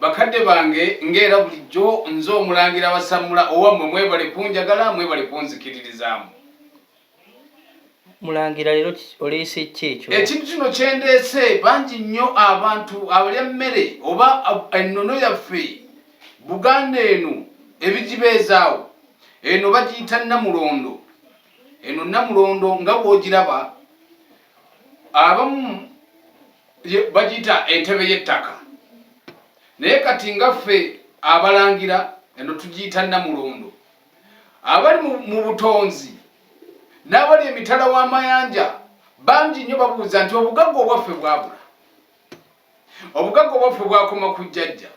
bakadde bange ngera bulijjo nze omulangira Basamula owamwe mwebale kunjagala mwebale kunzikiririzaamu. Mulangira leero oleese ki ekyo? Ekintu kino kyendeese bangi nnyo abantu abalya mmere oba ennono yaffe Buganda eno ebigibeezaawo. Eno bagiyita Namulondo. Eno Namulondo nga bw'ogiraba abamu bagiyita entebe y'ettaka. Naye kati nga ffe abalangira eno tugiyita Namulondo. Abali mu butonzi n'abali emitala w'amayanja bangi nnyo babuuza nti obugagga obwaffe bwabula. Obugagga obwaffe bwakoma ku jjajja.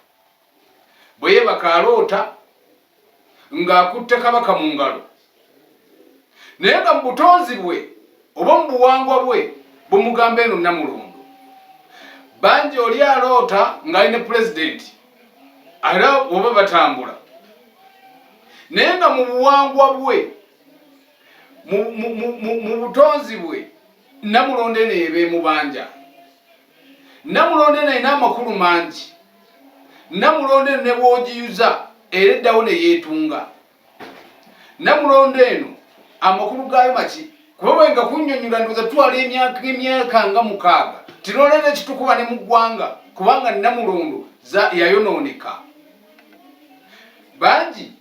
Bwe yeebaka aloota ng'akutte kabaka mu ngalo. Naye nga mu butonzi bwe oba mu buwangwa bwe bumugamba eno Namulondo. Bangi oli aloota ng'ali ne pulezidenti era oba batambula. Naye nga mu buwangwa bwe mu butonzi bwe Namulondo eno eba emubanja. Namulondo eno erina amakulu mangi. Namulondo eno ne bw'ogiyuza era eddawo ne yeetunga. Namulondo eno amakulu gaayo maki? Kuba bwenga kunnyonnyola ndowooza twala emyaka nga 6 tinolera ekitukuba ne mu ggwanga kubanga Namulondo yayonooneka. Bangi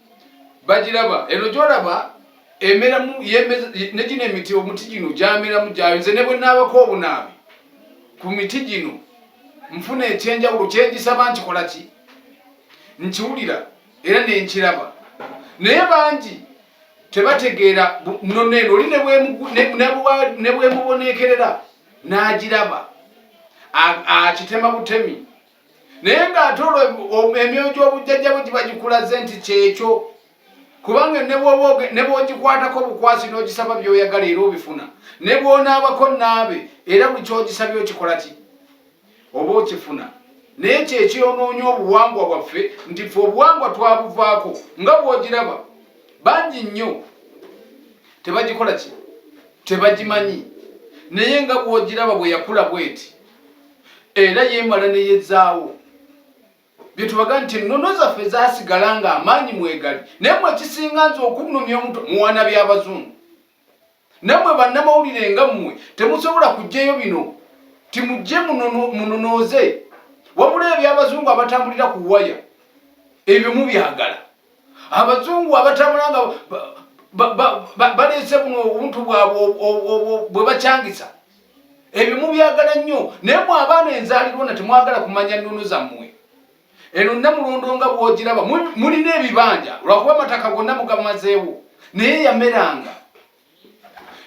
bagiraba eno gy'olaba emeramu ne gino emiti omuti gino gyameramu gyayo. Nze ne bwe naabako obunaabi ku miti gino nfuna ekyenjawulo kyengisaba nkikola ki? Nkiwulira era ne nkiraba. Naye bangi tebategeera nnono eno oli ne bwemubonekerera n'agiraba akitema butemi. Naye ng'ate olwo emyoyo gy'obujjajja bwe gibagikulaze nti kyekyo kubanga ne bw'ogikwatako bukwasi n'ogisaba by'oyagala era obifuna. Ne bw'onaabako naabe era buli ky'ogisabye okikola ki? Oba okifuna. Naye kyekiyonoonya obuwangwa bwaffe nti ffe obuwangwa twabuvaako nga bw'ogiraba. Bangi nnyo tebagikola ki? Tebagimanyi. Naye nga bw'ogiraba bwe yakula bw'eti era yeemala ne yezzaawo. Bye tubaga nti ennono zaffe zaasigala ng'amaanyi mwegali. Naye mmwe ekisinga nze okunnumya omutwe muwana by'Abazungu. Nammwe bannamawulire nga mmwe temusobola kuggyayo bino timujje munonooze. Wabula eby'Abazungu abatambulira ku waya ebyo mubyagala. Abazungu abatambula nga baleese buno obuntu bwabwe bwe bakyangisa ebyo mubyagala nnyo. Naye mwe abaana enzaalirwa temwagala kumanya nnono zammwe. Eno Namulondo nga bw'ogiraba mulina ebibanja lwakuba amataka gonna mugamazeewo naye yameranga.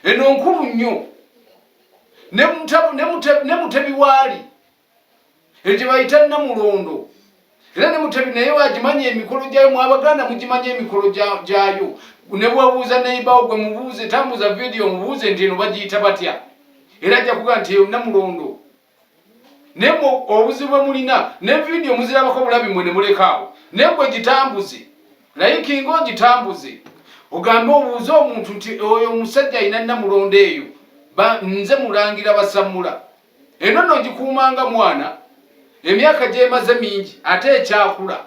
Eno nkulu nnyo ne mutebi waali eyo gye bayita Namulondo. Era ne mutebi naye wagimanya emikolo gyayo. Mu Abaganda mugimanya emikolo gyayo. Ne bwabuuza neibawo gwe mubuuze tambuza vidiyo mubuuze nti eno bagiyita batya era ajja kugaa nti eyo Namulondo. Naye obuzibu bwe mulina ne vidiyo muzirabako bulabi mwe ne mulekaawo. Naye gwe gitambuze layikinga ogitambuze ogambe obuuze omuntu nti oyo omusajja alina Namulondo eyo nze mulangira Basamula. Eno nno gikuumanga mwana emyaka gy'emaze mingi ate ekyakula.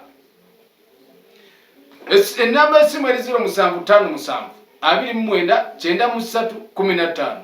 Ennamba y'essimu eri 0757 29 93 15.